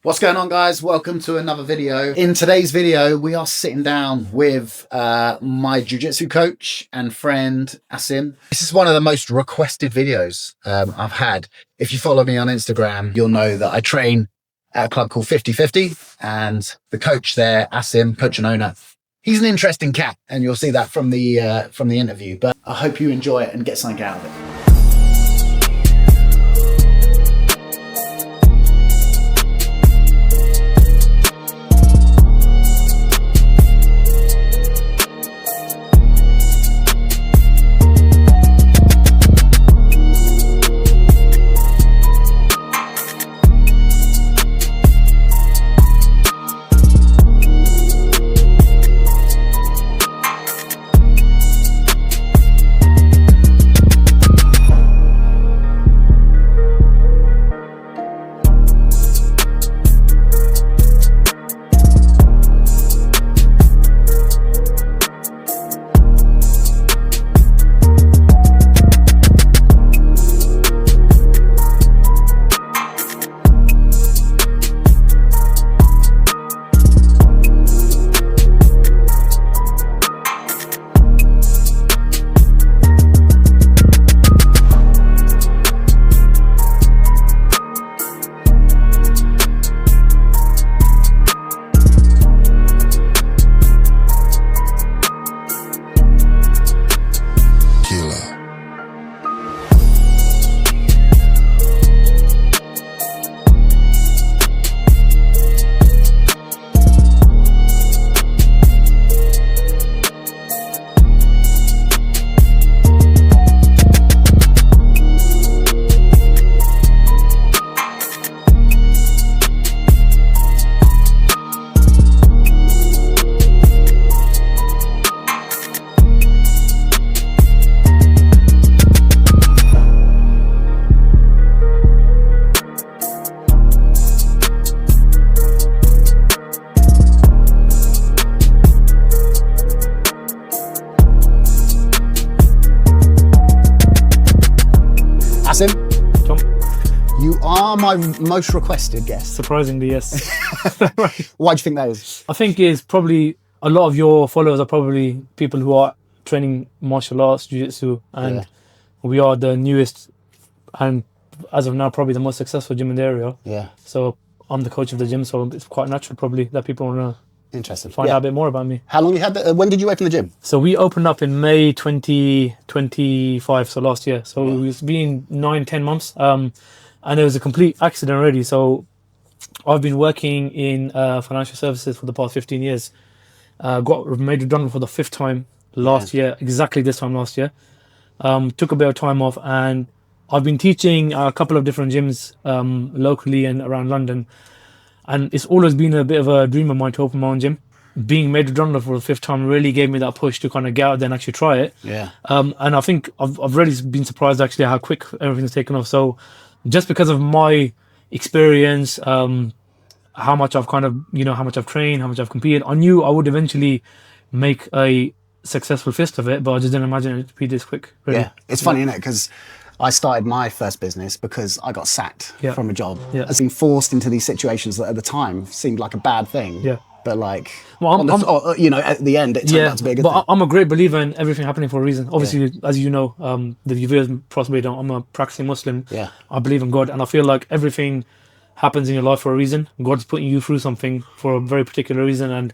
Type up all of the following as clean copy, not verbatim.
What's going on, guys? Welcome to another video. In today's video, we are sitting down with my jiu-jitsu coach and friend, Asim. This is one of the most requested videos I've had. If you follow me on Instagram, you'll know that I train at a club called 50/50, and the coach there, Asim, coach and owner, he's an interesting cat, and you'll see that from the interview. But I hope you enjoy it and get something out of it. Asim, you are my most requested guest. Surprisingly, yes. Why do you think that is? I think is probably a lot of your followers are probably people who are training martial arts, jiu-jitsu, and we are the newest and as of now probably the most successful gym in the area. Yeah. So I'm the coach of the gym, so it's quite natural probably that people want Interesting. to find out a bit more about me. How long you had that? When did you open the gym? So we opened up in May 2025, so last year. So it's been 9-10 months. And it was a complete accident already. So I've been working in financial services for the past 15 years. Got made redundant for the 5th time last year, exactly this time last year. Took a bit of time off, and I've been teaching a couple of different gyms locally and around London. And it's always been a bit of a dream of mine to open my own gym. Being made redundant for the 5th time really gave me that push to kind of get out there and actually try it. Yeah. And I think I've really been surprised actually how quick everything's taken off. So just because of my experience, how much I've kind of, how much I've trained, how much I've competed, I knew I would eventually make a successful fist of it, but I just didn't imagine it to be this quick. Really. Yeah. It's funny, isn't it? Because I started my first business because I got sacked from a job. I was being forced into these situations that at the time seemed like a bad thing. Yeah. But like, at the end, it turned out to be a good thing. But I'm a great believer in everything happening for a reason. Obviously, as you know, the viewers possibly don't. I'm a practicing Muslim. Yeah. I believe in God, and I feel like everything happens in your life for a reason. God's putting you through something for a very particular reason. And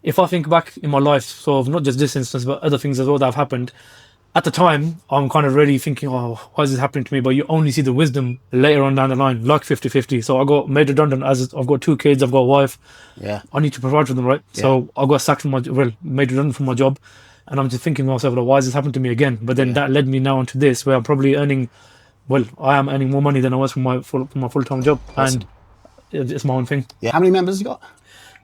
if I think back in my life, sort of not just this instance, but other things as well that have happened, at the time, I'm kind of really thinking, oh, why is this happening to me? But you only see the wisdom later on down the line, like 50/50. So I got made redundant as I've got 2 kids, I've got a wife. Yeah. I need to provide for them, right? Yeah. So I got sacked made redundant from my job. And I'm just thinking to myself, why has this happened to me again? But then that led me now into this, where I'm probably I am earning more money than I was from my full-time job. Awesome. And it's my own thing. Yeah. How many members you got?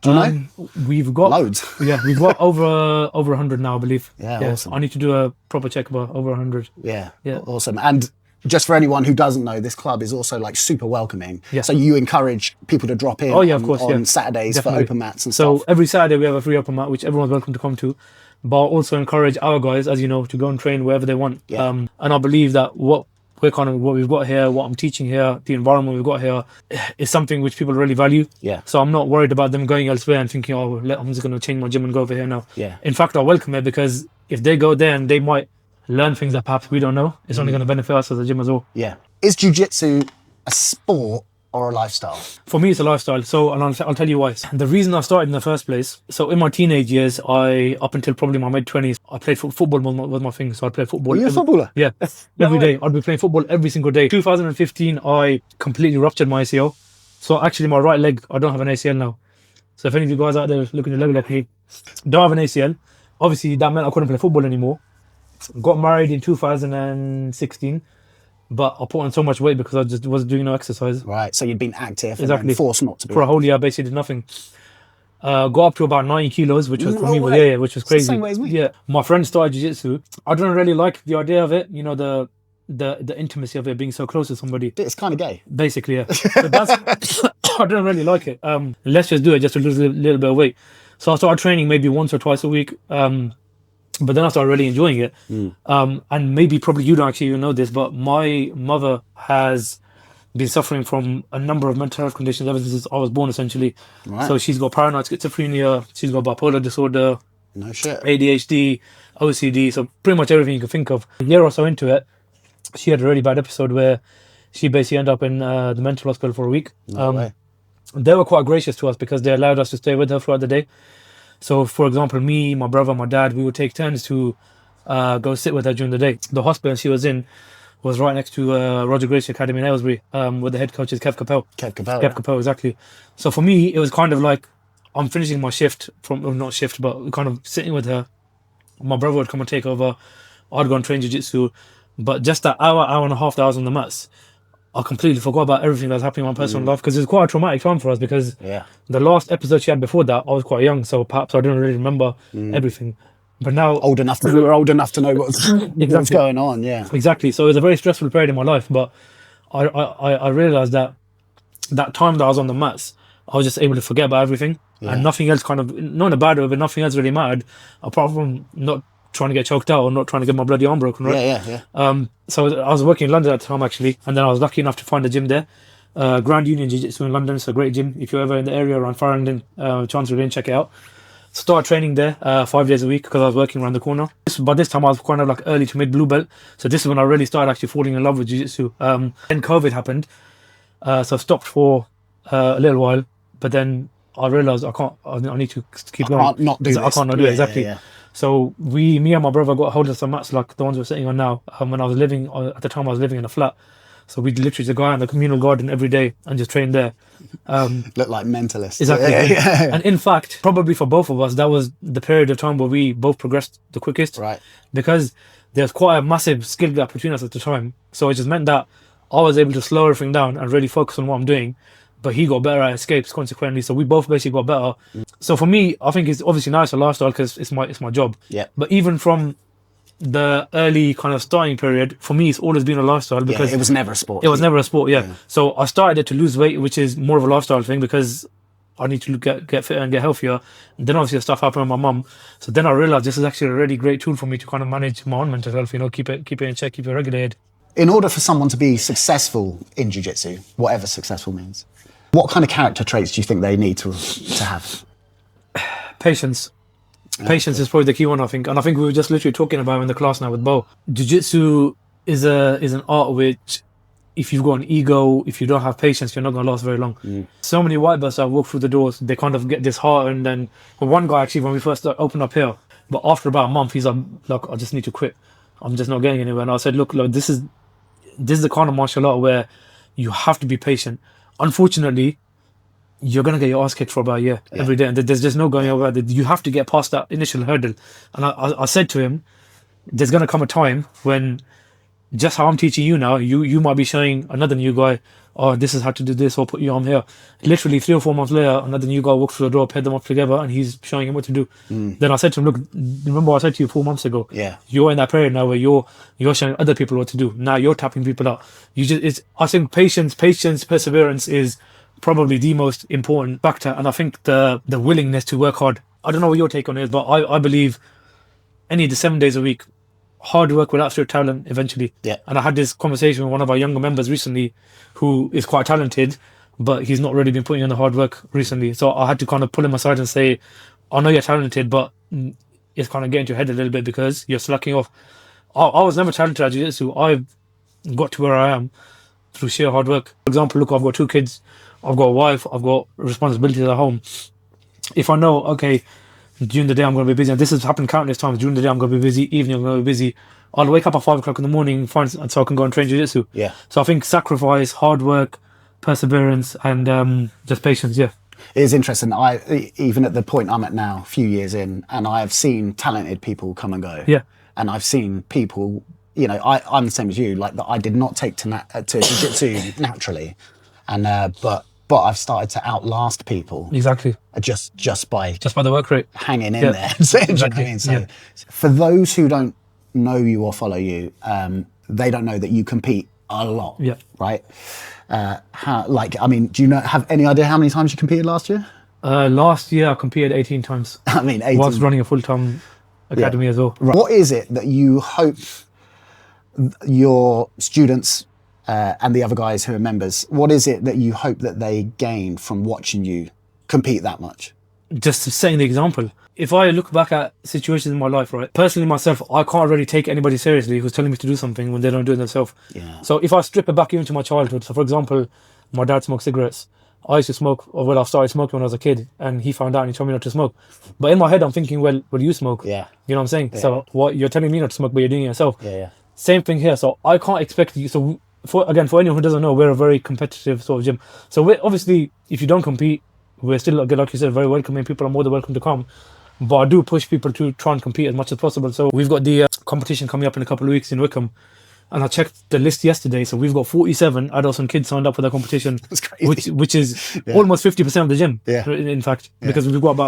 Do you know? We've got loads. Yeah, we've got over 100 now, I believe. Yeah, awesome. I need to do a proper check about over 100. Yeah, awesome. And just for anyone who doesn't know, this club is also like super welcoming. Yeah. So you encourage people to drop in on Saturdays for open mats and stuff. So every Saturday we have a free open mat, which everyone's welcome to come to. But I also encourage our guys, as you know, to go and train wherever they want. Yeah. And I believe that what we're kind of what we've got here, what I'm teaching here, the environment we've got here is something which people really value. Yeah. So I'm not worried about them going elsewhere and thinking, oh, I'm just going to change my gym and go over here now. Yeah. In fact, I welcome it, because if they go there and they might learn things that perhaps we don't know, it's only going to benefit us as a gym as well. Yeah. Is jiu-jitsu a sport or a lifestyle? For me, it's a lifestyle. So, and I'll tell you why. The reason I started in the first place, so in my teenage years, up until probably my mid-20s, I played football was my thing. So I'd play football. Were you a footballer? Yeah. Every day. I'd be playing football every single day. 2015, I completely ruptured my ACL. So actually, my right leg, I don't have an ACL now. So if any of you guys out there looking to leg like me, don't have an ACL, obviously that meant I couldn't play football anymore. Got married in 2016. But I put on so much weight because I just wasn't doing no exercise. Right, so you'd been active Exactly. and then forced not to be. For a whole year, I basically did nothing. Got up to about 90 kilos, which was No for me, way. which was It's the crazy. same way as me. Yeah, my friend started jiu-jitsu. I don't really like the idea of it. You know, the intimacy of it, being so close to somebody. It's kind of gay. Basically, yeah. So that's I don't really like it. Let's just do it just to lose a little bit of weight. So I started training maybe once or twice a week. But then I started really enjoying it. And maybe probably you don't actually even know this, but my mother has been suffering from a number of mental health conditions ever since I was born, essentially. Right. So she's got paranoid schizophrenia, she's got bipolar disorder, No shit. ADHD, OCD, so pretty much everything you can think of. A year or so into it, she had a really bad episode where she basically ended up in the mental hospital for a week. No way. They were quite gracious to us because they allowed us to stay with her throughout the day. So, for example, me, my brother, my dad, we would take turns to go sit with her during the day. The hospital she was in was right next to Roger Gracie Academy in Aylesbury, where the head coach is Kev Capel. Kev Capel. Kev Capel, exactly. So for me, it was kind of like I'm finishing my shift not shift, but kind of sitting with her. My brother would come and take over. I'd go and train jiu-jitsu. But just that hour and a half that I was on the mats, I completely forgot about everything that was happening in my personal life, because it was quite a traumatic time for us, because the last episode she had before that, I was quite young, so perhaps I didn't really remember everything. But now... We were old enough to know what's going on, yeah. Exactly. So it was a very stressful period in my life, but I realised that time that I was on the mats, I was just able to forget about everything, and nothing else kind of, not in a bad way, but nothing else really mattered, apart from not trying to get choked out or not trying to get my bloody arm broken, right? Yeah. So I was working in London at the time, actually, and then I was lucky enough to find a gym there. Grand Union Jiu-Jitsu in London. It's a great gym. If you're ever in the area around Farringdon, Chancery Lane, check it out. Started training there 5 days a week because I was working around the corner. By this time I was kind of like early to mid blue belt. So this is when I really started actually falling in love with Jiu-Jitsu. Then COVID happened. So I stopped for a little while, but then I realized I need to keep going. I can't not do it, exactly. Yeah. So me and my brother got hold of some mats like the ones we're sitting on now. When I was living, at the time I was living in a flat. So we'd literally just go out in the communal garden every day and just train there. Look like mentalists. Exactly. Yeah. And in fact, probably for both of us, that was the period of time where we both progressed the quickest. Right. Because there's quite a massive skill gap between us at the time. So it just meant that I was able to slow everything down and really focus on what I'm doing. But he got better at escapes consequently. So we both basically got better. So for me, I think it's obviously now it's a lifestyle because it's my job. Yeah. But even from the early kind of starting period, for me, it's always been a lifestyle because it was never a sport. It was never a sport, yeah. So I started it to lose weight, which is more of a lifestyle thing because I need to get fitter and get healthier. And then obviously stuff happened with my mum. So then I realized this is actually a really great tool for me to kind of manage my own mental health, keep it in check, keep it regulated. In order for someone to be successful in jiu-jitsu, whatever successful means, what kind of character traits do you think they need to have? Patience. Patience is probably the key one, I think. And I think we were just literally talking about it in the class now with Bo. Jiu-jitsu is an art which, if you've got an ego, if you don't have patience, you're not going to last very long. So many white belts that walk through the doors, they kind of get disheartened. And one guy actually, when we first opened up here, but after about a month, he's like, look, I just need to quit. I'm just not getting anywhere. And I said, look, this is the kind of martial art where you have to be patient. Unfortunately, you're going to get your ass kicked for about a year every day. And there's just no going over that. You have to get past that initial hurdle. And I said to him, there's going to come a time when just how I'm teaching you now, you might be showing another new guy, oh, this is how to do this, or put your arm here. Literally 3 or 4 months later, another new guy walks through the door, paired them up together, and he's showing him what to do. Then I said to him, look, remember what I said to you 4 months ago? Yeah. You're in that period now where you're showing other people what to do. Now you're tapping people out. I think patience, perseverance is probably the most important factor. And I think the willingness to work hard. I don't know what your take on it is, but I believe any of the 7 days a week, hard work will outstrip talent eventually. Yeah. And I had this conversation with one of our younger members recently who is quite talented, but he's not really been putting in the hard work recently. So I had to kind of pull him aside and say, I know you're talented, but it's kind of getting to your head a little bit because you're slacking off. I was never talented at Jiu-Jitsu. I got to where I am through sheer hard work. For example, look, I've got 2 kids, I've got a wife, I've got responsibilities at home. If I know, okay, during the day I'm going to be busy, and this has happened countless times, during the day I'm going to be busy, evening I'm going to be busy, I'll wake up at 5 o'clock in the morning so I can go and train Jiu-Jitsu. Yeah. So I think sacrifice, hard work, perseverance, and just patience, yeah. It is interesting. Even at the point I'm at now, a few years in, and I have seen talented people come and go. Yeah. And I've seen people, you know, I'm the same as you, like that I did not take to Jiu-Jitsu naturally. And, but I've started to outlast people. Exactly. Just by the work rate. hanging in there. So, do you know what I mean? So for those who don't know you or follow you, they don't know that you compete a lot. Yeah. Right? Do you have any idea how many times you competed last year? Last year I competed 18 times. I mean, 18. Whilst running a full-time academy as well. Right. What is it that you hope your students and the other guys who are members, what is it that you hope that they gain from watching you compete that much? Just setting the example. If I look back at situations in my life, right, personally myself, I can't really take anybody seriously who's telling me to do something when they don't do it themselves. Yeah. So if I strip it back even to my childhood, so for example, my dad smoked cigarettes. I used to smoke, I started smoking when I was a kid, and he found out and he told me not to smoke. But in my head, I'm thinking, well, you smoke? Yeah. You know what I'm saying? Yeah. So what you're telling me not to smoke, but you're doing it yourself. Yeah. Same thing here. So I can't expect you. So for anyone who doesn't know, we're a very competitive sort of gym. So we're obviously, if you don't compete, we're still, like you said, very welcoming. People are more than welcome to come. But I do push people to try and compete as much as possible. So we've got the competition coming up in a couple of weeks in Wickham. And I checked the list yesterday. So we've got 47 adults and kids signed up for the competition. That's crazy. Which is almost 50% of the gym, in fact. Yeah. Because we've got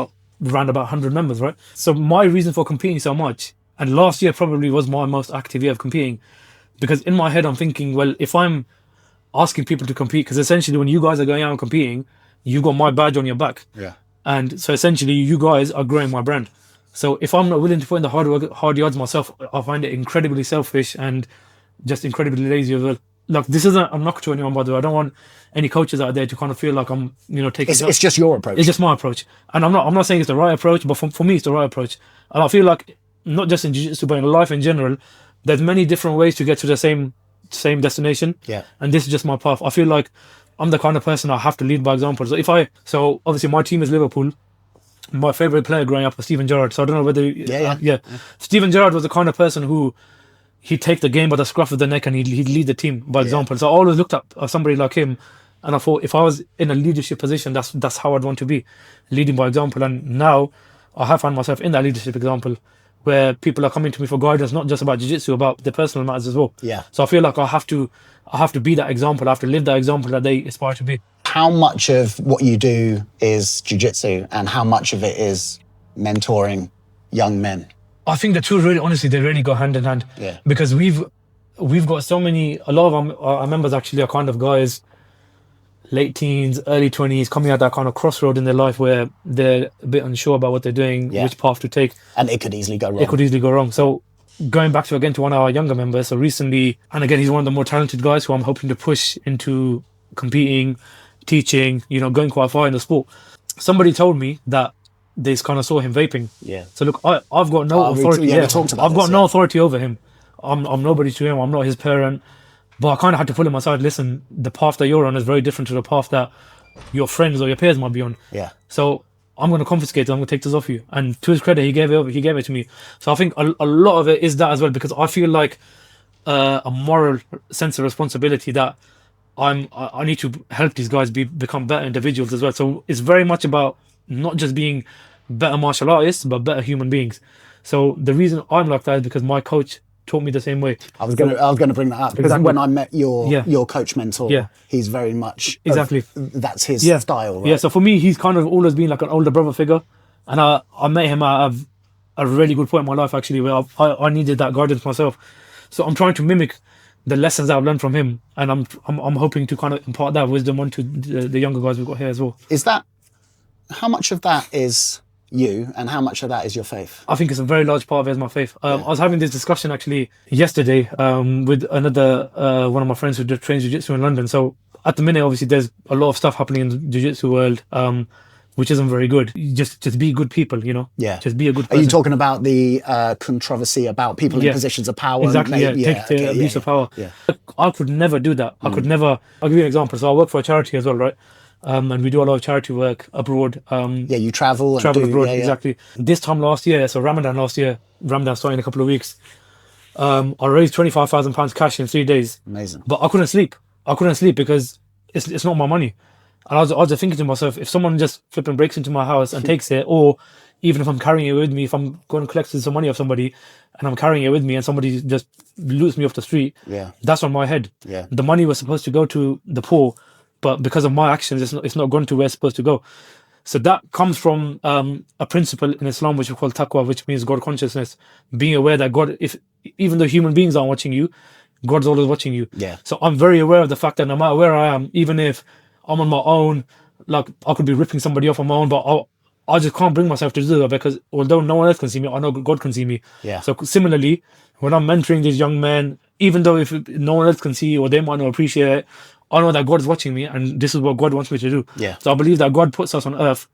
around about 100 members, right? So my reason for competing so much, and last year probably was my most active year of competing, because in my head I'm thinking, well, if I'm asking people to compete, because essentially when you guys are going out and competing, you got my badge on your back. Yeah. And so essentially you guys are growing my brand. So if I'm not willing to put in the hard yards myself, I find it incredibly selfish and just incredibly lazy as well. Look, this isn't a knock to anyone, by the way. I don't want any coaches out there to kind of feel like I'm, taking. It's just your approach. It's just my approach, and I'm not saying it's the right approach, but for me, it's the right approach. And I feel like not just in jiu-jitsu, but in life in general, there's many different ways to get to the same destination. Yeah. And this is just my path. I feel like I'm the kind of person I have to lead by example. So obviously my team is Liverpool. My favorite player growing up was Steven Gerrard. So I don't know whether Steven Gerrard was the kind of person who he'd take the game by the scruff of the neck and he'd lead the team by example. So I always looked up somebody like him, and I thought if I was in a leadership position, that's how I'd want to be, leading by example. And now I have found myself in that leadership example where people are coming to me for guidance, not just about jiu-jitsu, about the personal matters as well. Yeah. So I feel like I have to be that example. I have to live that example that they aspire to be. How much of what you do is jiu-jitsu and how much of it is mentoring young men? I think the two really, honestly, they really go hand in hand. Yeah. Because we've got a lot of our members actually are kind of guys, late teens, early 20s, coming at that kind of crossroad in their life where they're a bit unsure about what they're doing, which path to take. And it could easily go wrong. So going back to one of our younger members, so recently, and again, he's one of the more talented guys who I'm hoping to push into competing, teaching, going quite far in the sport. Somebody told me that they kind of saw him vaping. Yeah. So look, I've got no authority. We talked about I've got no authority over him. I'm nobody to him. I'm not his parent. But I kind of had to pull him aside. Listen, the path that you're on is very different to the path that your friends or your peers might be on. Yeah. So I'm going to confiscate it. I'm going to take this off you. And to his credit, he gave it to me. So I think a lot of it is that as well, because I feel like a moral sense of responsibility that I need to help these guys become better individuals as well. So it's very much about not just being better martial artists, but better human beings. So the reason I'm like that is because my coach taught me the same way. I was gonna bring that up because when I met your coach mentor, he's very much that's his style. Right? Yeah. So for me, he's kind of always been like an older brother figure, and I met him at a really good point in my life actually, where I needed that guidance myself. So I'm trying to mimic the lessons that I've learned from him, and I'm hoping to kind of impart that wisdom onto the younger guys we've got here as well. Is that how much of that is you, and how much of that is your faith? I think it's a very large part of it is my faith. I was having this discussion actually yesterday with another one of my friends who trains jiu-jitsu in London. So at the minute, obviously, there's a lot of stuff happening in the jiu-jitsu world, which isn't very good. Just be good people, you know? Yeah. Just be a good Are person. you talking about the controversy about people in positions of power? Exactly, take the abuse of power. Yeah. I could never do that. I could never. I'll give you an example. So I work for a charity as well, right? And we do a lot of charity work abroad. You travel abroad, exactly. This time last year, so Ramadan starting in a couple of weeks, I raised £25,000 cash in 3 days. Amazing. But I couldn't sleep. Because it's not my money. And I was just thinking to myself, if someone just flipping breaks into my house and takes it, or even if I'm carrying it with me, if I'm going to collect some money off somebody and I'm carrying it with me and somebody just loots me off the street, that's on my head. Yeah. The money was supposed to go to the poor, but because of my actions, it's not gone to where it's supposed to go. So that comes from a principle in Islam which we call taqwa, which means God consciousness, being aware that God, even though human beings aren't watching you, God's always watching you. Yeah. So I'm very aware of the fact that no matter where I am, even if I'm on my own, like I could be ripping somebody off on my own, but I just can't bring myself to do that, because although no one else can see me, I know God can see me. Yeah. So similarly, when I'm mentoring these young men, even though if no one else can see or they might not appreciate it, I know that God is watching me and this is what God wants me to do. Yeah. So I believe that God puts us on earth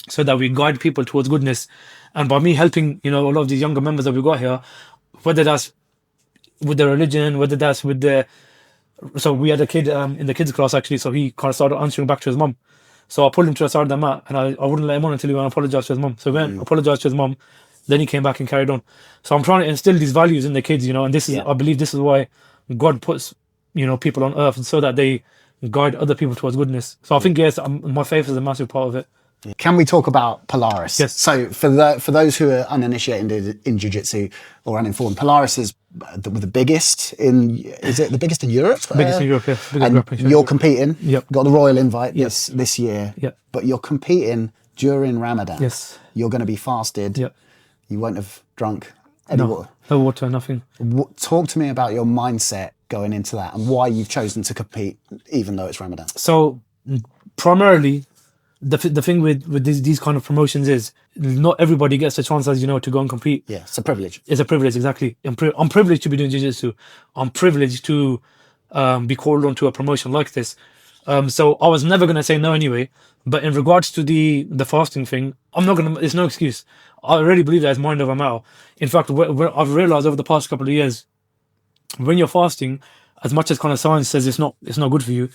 so that we guide people towards goodness. And by me helping, a lot of these younger members that we got here, whether that's with their religion, whether that's with so we had a kid in the kids class actually, so he kind of started answering back to his mum. So I pulled him to the side of the mat and I wouldn't let him on until he went and apologized to his mum. So he went, apologized to his mum, then he came back and carried on. So I'm trying to instill these values in the kids, and this is, I believe this is why God puts, people on earth, so that they guide other people towards goodness. So I think, yes, my faith is a massive part of it. Can we talk about Polaris? Yes. So for those who are uninitiated in jiu-jitsu or uninformed, Polaris is the biggest is it the biggest in Europe? Biggest in Europe, yeah. And you're competing. Yep. Got the royal invite this year. Yep. But you're competing during Ramadan. Yes. You're going to be fasted. Yep. You won't have drunk any water. No water, nothing. Talk to me about your mindset going into that and why you've chosen to compete even though it's Ramadan. So primarily, the thing with these kind of promotions is not everybody gets the chance, as you know, to go and compete. Yeah, it's a privilege. It's a privilege, exactly. I'm privileged to be doing jiu-jitsu. I'm privileged to be called on to a promotion like this. So I was never going to say no anyway. But in regards to the fasting thing, I'm not going to, it's no excuse. I really believe that it's mind over matter. In fact, I've realized over the past couple of years, when you're fasting, as much as kind of science says it's not good for you,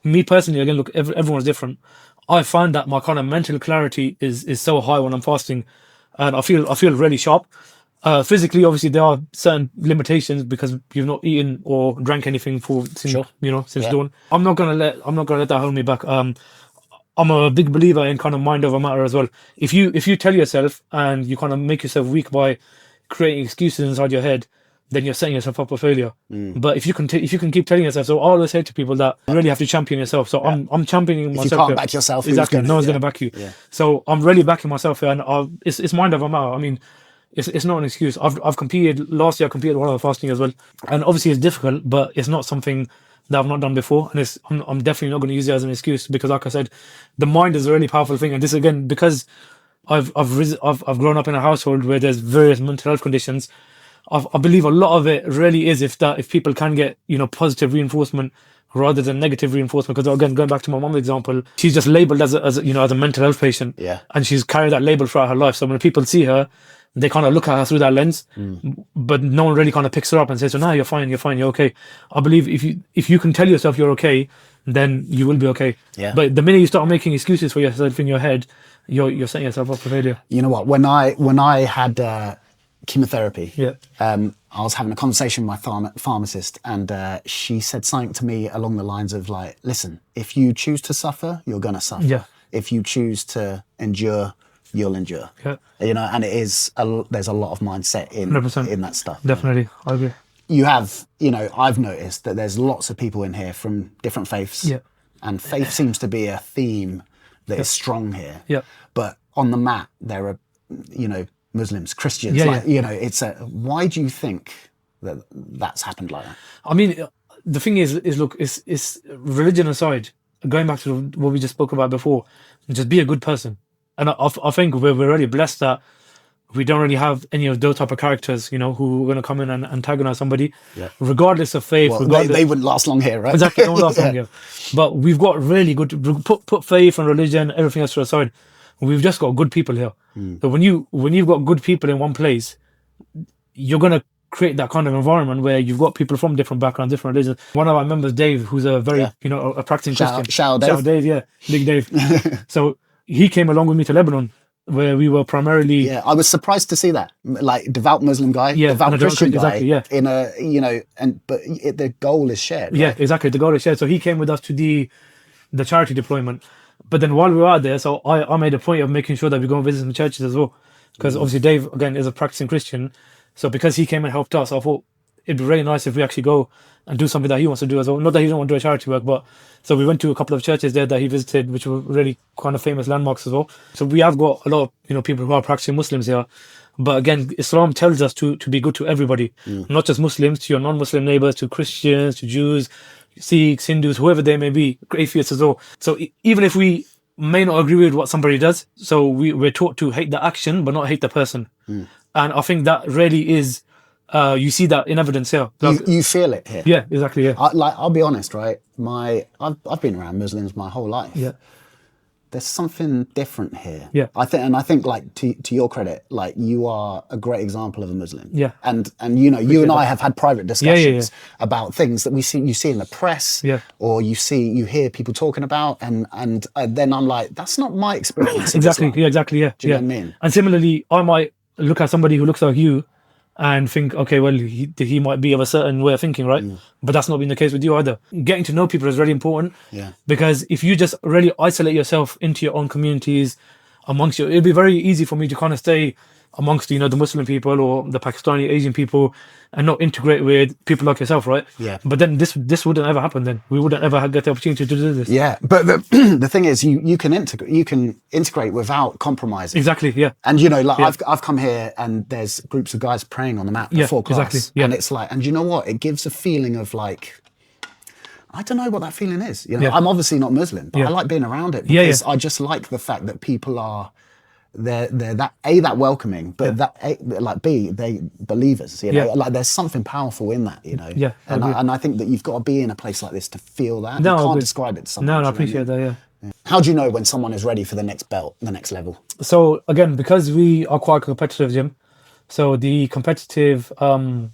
me personally, again, look, everyone's different. I find that my kind of mental clarity is so high when I'm fasting, and I feel really sharp. Physically, obviously, there are certain limitations because you've not eaten or drank anything since dawn. I'm not gonna let that hold me back. I'm a big believer in kind of mind over matter as well. If you tell yourself and you kind of make yourself weak by creating excuses inside your head, then you're setting yourself up for failure. But if you can keep telling yourself, so I always say to people that you really have to champion yourself. So I'm championing myself. If you can't back yourself, exactly, no one's going to back you. Yeah. So I'm really backing myself here, and it's mind over matter. I mean, it's not an excuse. I've competed last year. I competed while I was fasting as well, and obviously it's difficult, but it's not something that I've not done before, and I'm definitely not going to use it as an excuse, because, like I said, the mind is a really powerful thing, and this again because I've grown up in a household where there's various mental health conditions. I believe a lot of it really is if people can get positive reinforcement rather than negative reinforcement. Because again, going back to my mom's example, she's just labelled as a mental health patient, and she's carried that label throughout her life. So when people see her, they kind of look at her through that lens, but no one really kind of picks her up and says, "So no, you're fine, you're okay." I believe if you can tell yourself you're okay, then you will be okay. Yeah. But the minute you start making excuses for yourself in your head, you're setting yourself up for failure. You know what? When I had chemotherapy, I was having a conversation with my pharmacist, and she said something to me along the lines of like, listen, if you choose to suffer, you're gonna suffer. Yeah. If you choose to endure, you'll endure. Yeah. And it is there's a lot of mindset in 100%. in that stuff. Definitely, I agree. You have, I've noticed that there's lots of people in here from different faiths. Yeah. And faith seems to be a theme that is strong here. Yeah. But on the mat, there are, Muslims, Christians, it's why do you think that that's happened like that? I mean, the thing is look, it's religion aside, going back to what we just spoke about before, just be a good person. And I think we're really blessed that we don't really have any of those type of characters, you know, who are going to come in and antagonize somebody, regardless of faith. Well, regardless, they wouldn't last long here, right? exactly, don't last long here. But we've got really good, put faith and religion, everything else to the side. We've just got good people here. So when you've got good people in one place, you're going to create that kind of environment where you've got people from different backgrounds, different religions. One of our members, Dave, who's a very, you know, a practicing Christian. Shout out Dave. Yeah, big Dave. So he came along with me to Lebanon, where we were primarily. Yeah, I was surprised to see that, like devout Muslim guy, Yeah, devout Christian guy, exactly, yeah. in a, you know, the goal is shared. Right? Yeah, exactly. The goal is shared. So he came with us to the charity deployment. But then while we were out there, so I made a point of making sure that we go and visit some churches as well, because obviously Dave again is a practicing Christian. So because he came and helped us, I thought it'd be really nice if we actually go and do something that he wants to do as well. Not that he don't want to do a charity work, but so we went to a couple of churches there that he visited, which were really kind of famous landmarks as well. So we have got a lot of, you know, people who are practicing Muslims here. But again, Islam tells us to be good to everybody, not just Muslims, to your non-Muslim neighbors, to Christians, to Jews, Sikhs, Hindus, whoever they may be, atheists as well. So even if we may not agree with what somebody does, so we're taught to hate the action but not hate the person. And I think that really is, you see that in evidence here. Like, You feel it here. yeah, exactly. Yeah, I'll be honest, right? I've been around Muslims my whole life. yeah, There's something different here. Yeah. I think like to your credit, like you are a great example of a Muslim. Yeah. And you know, you and I have had private discussions yeah. about things that you see in the press, Yeah. or you hear people talking about, and then I'm like, that's not my experience. of exactly. Islam. Yeah, exactly. Yeah, Do you yeah. know what I mean? And similarly, I might look at somebody who looks like you and think, okay, well, he might be of a certain way of thinking, right? But that's not been the case with you either. Getting to know people is really important. Yeah. Because if you just really isolate yourself into your own communities, amongst you, it'd be very easy for me to kind of stay amongst, you know, the Muslim people or the Pakistani Asian people and not integrate with people like yourself, right? Yeah. But then this wouldn't ever happen. Then we wouldn't ever get the opportunity to do this. Yeah, but the thing is, you can integrate without compromising. Exactly. Yeah. And you know, like I've come here and there's groups of guys praying on the mat before class, exactly, yeah. and it's like, and you know what? It gives a feeling of like, I don't know what that feeling is. You know, Yeah. I'm obviously not Muslim, but Yeah. I like being around it Yeah, because I just like the fact that people are. They're that welcoming, but like they believers, you know, Yeah. like there's something powerful in that, you know. Yeah, I agree. and I think that you've got to be in a place like this to feel that. No, You I can't agree. describe it to someone. No, do I you know what I appreciate mean? that. Yeah. How do you know when someone is ready for the next belt, the next level? So again, because we are quite a competitive gym, so the competitive element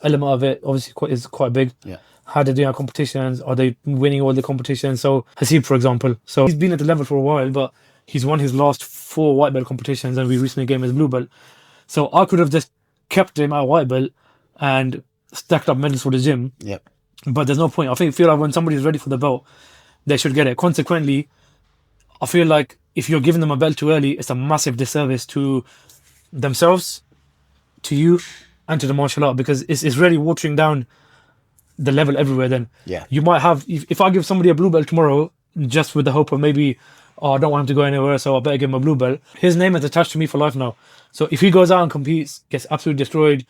of it obviously is quite big. Yeah. How they're doing our competitions, are they winning all the competitions? So Hasib, for example, so he's been at the level for a while, but he's won his last 4 white belt competitions, and we recently gave him his blue belt. So I could have just kept him at white belt and stacked up medals for the gym, Yep. but there's no point. I feel like when somebody's ready for the belt, they should get it. Consequently, I feel like if you're giving them a belt too early, it's a massive disservice to themselves, to you, and to the martial art, because it's really watering down the level everywhere. Then you might have, if I give somebody a blue belt tomorrow, just with the hope of maybe, oh, I don't want him to go anywhere, so I better give him a blue belt. His name is attached to me for life now. So if he goes out and competes, gets absolutely destroyed,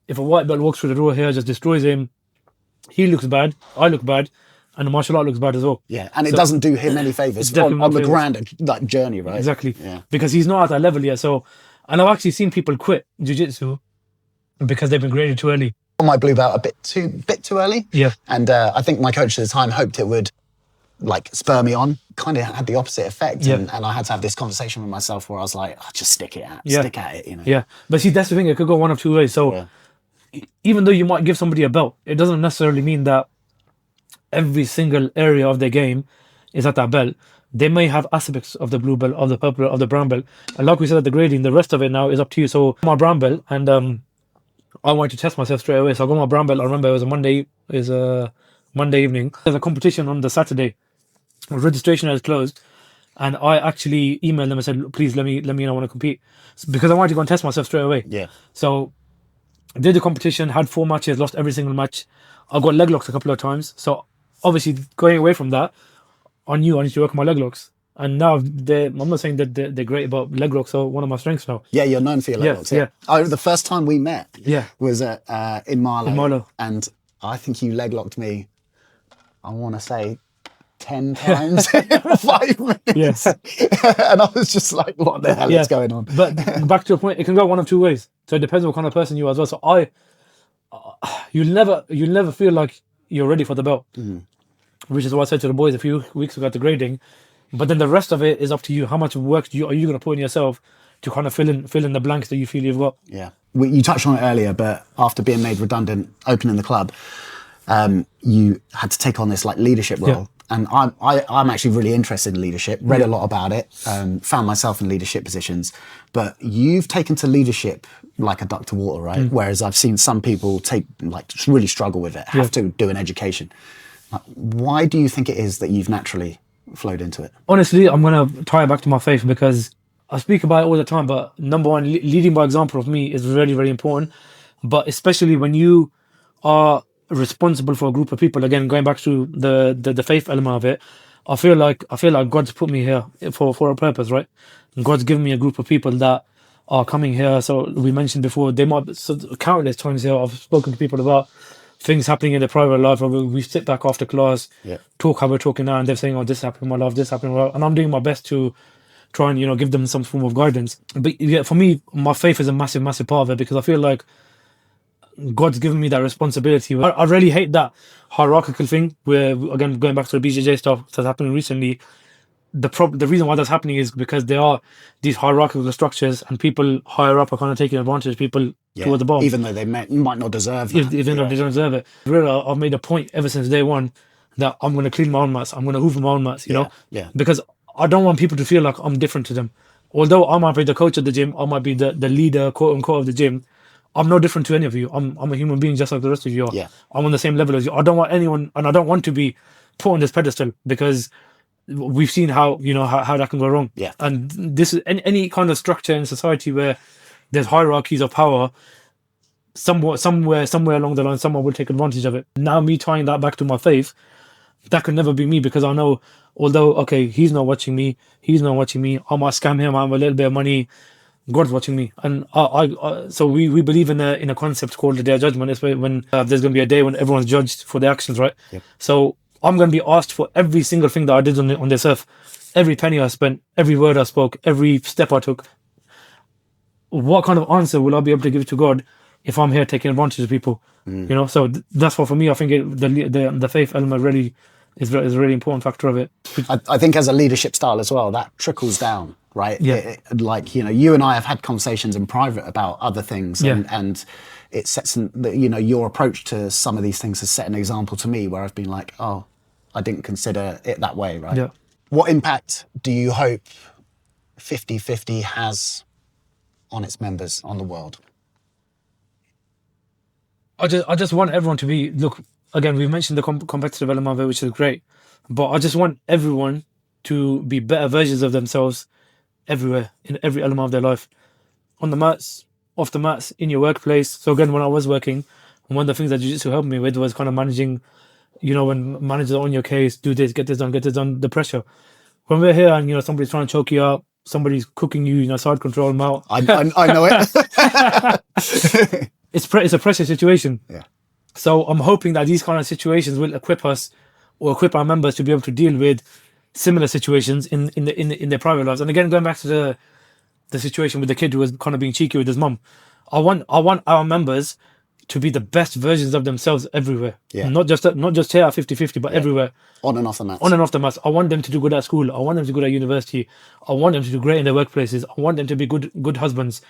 if a white belt walks through the door here, just destroys him, he looks bad, I look bad, and the martial art looks bad as well. Yeah, and it doesn't do him any favors on the grand like journey, right? Exactly. Yeah. Because he's not at that level yet. So, and I've actually seen people quit jiu-jitsu because they've been graded too early. My blue belt a bit too early. Yeah. And I think my coach at the time hoped it would like spur me on. Kind of had the opposite effect. Yeah. And I had to have this conversation with myself where I was like, oh, just stick at it, you know. Yeah. But see, that's the thing. It could go one of two ways. So even though you might give somebody a belt, it doesn't necessarily mean that every single area of their game is at that belt. They may have aspects of the blue belt, of the purple, of the brown belt. And like we said at the grading, the rest of it now is up to you. So my brown belt, and I wanted to test myself straight away. So I got my brown belt. I remember it was a Monday evening. There's a competition on the Saturday. Registration is closed. And I actually emailed them and said, please let me know I want to compete. Because I wanted to go and test myself straight away. Yeah. So I did the competition, had 4 matches, lost every single match. I got leg locks a couple of times. So obviously going away from that, I knew I need to work on my leg locks. And now I'm not saying that they're great, but leg locks are one of my strengths now. Yeah, you're known for your leg locks. Yeah. The first time we met was at in Marlow. In Marlow. And I think you leg locked me, I want to say 10 times in 5 minutes. Yes. And I was just like, what the hell is going on? But back to your point, it can go one of two ways. So it depends what kind of person you are as well. So you'll never feel like you're ready for the belt, which is what I said to the boys a few weeks ago at the grading. But then the rest of it is up to you. How much work are you going to put in yourself to kind of fill in the blanks that you feel you've got? Yeah. You touched on it earlier, but after being made redundant, opening the club, you had to take on this like leadership role. Yeah. And I'm actually really interested in leadership, read a lot about it, found myself in leadership positions. But you've taken to leadership like a duck to water, right? Whereas I've seen some people just really struggle with it, have to do an education. Like, why do you think it is that you've naturally flowed into it? Honestly, I'm going to tie it back to my faith, because I speak about it all the time, but number one, leading by example of me is very, very important. But especially when you are responsible for a group of people, again, going back to the faith element of it, I feel like God's put me here for a purpose, right? God's given me a group of people that are coming here. So we mentioned before, countless times here I've spoken to people about things happening in their private life, or we sit back after class, talk how we're talking now, and they're saying, oh, this happened in my life, this happened in my life. And I'm doing my best to try and, give them some form of guidance. But yeah, for me, my faith is a massive, massive part of it, because I feel like God's given me that responsibility. I really hate that hierarchical thing where, again, going back to the BJJ stuff that's happening recently, the reason why that's happening is because there are these hierarchical structures, and people higher up are kind of taking advantage of people towards the bottom. Even though they might not deserve that. Even though they don't deserve it. Really, I've made a point ever since day one that I'm going to clean my own mats. I'm going to hoover my own mats, you know? Yeah. Because I don't want people to feel like I'm different to them. Although I might be the coach of the gym, I might be the leader, quote unquote, of the gym, I'm no different to any of you. I'm a human being just like the rest of you are. Yeah. I'm on the same level as you. I don't want anyone, and I don't want to be put on this pedestal, because we've seen how that can go wrong. Yeah. And this is any kind of structure in society where there's hierarchies of power, somewhere along the line, someone will take advantage of it. Now, me tying that back to my faith, that could never be me, because I know, although, okay, he's not watching me, I might scam him, I have a little bit of money, God's watching me. And so we believe in a concept called the Day of Judgment. It's when there's going to be a day when everyone's judged for their actions, right? Yep. So I'm going to be asked for every single thing that I did on this earth, every penny I spent, every word I spoke, every step I took. What kind of answer will I be able to give to God if I'm here taking advantage of people? So that's what, for me, I think the faith element really is a really important factor of it. I think as a leadership style as well, that trickles down, right? Yeah. You and I have had conversations in private about other things, and it sets your approach to some of these things has set an example to me where I've been like, oh, I didn't consider it that way, right? Yeah. What impact do you hope 50/50 has on its members, on the world? I just want everyone to be, look, again, we've mentioned the competitive element of it, which is great, but I just want everyone to be better versions of themselves everywhere, in every element of their life, on the mats, off the mats, in your workplace. So again, when I was working, one of the things that Jiu-Jitsu helped me with was kind of managing, when managers are on your case, do this, get this done, the pressure. When we're here and, somebody's trying to choke you up, somebody's cooking you, side control, mouth. I know it. It's a pressure situation. Yeah. So I'm hoping that these kind of situations will equip us, or equip our members to be able to deal with similar situations in their private lives. And again, going back to the situation with the kid who was kind of being cheeky with his mum, I want our members to be the best versions of themselves everywhere. Yeah. Not just here at 50/50, but everywhere. On and off the mats. On and off the mats. I want them to do good at school. I want them to do good at university. I want them to do great in their workplaces. I want them to be good husbands,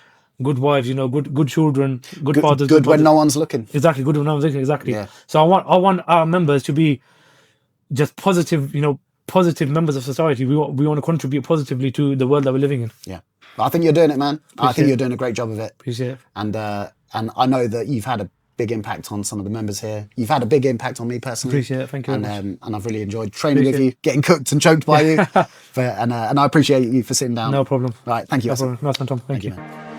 good wives, good children, good fathers. Good when no one's looking. Exactly, good when no one's looking. Exactly. Yeah. So I want our members to be just positive, positive members of society. We want to contribute positively to the world that we're living in. Yeah. I think you're doing it, man. I think you're doing a great job of it. Appreciate it. And I know that you've had a big impact on some of the members here. You've had a big impact on me personally. Appreciate it. Thank you very much. And I've really enjoyed training with you, getting cooked and choked by you. And I appreciate you for sitting down. No problem. Right, thank you. No problem. Nice one, Tom. Thank you. Man.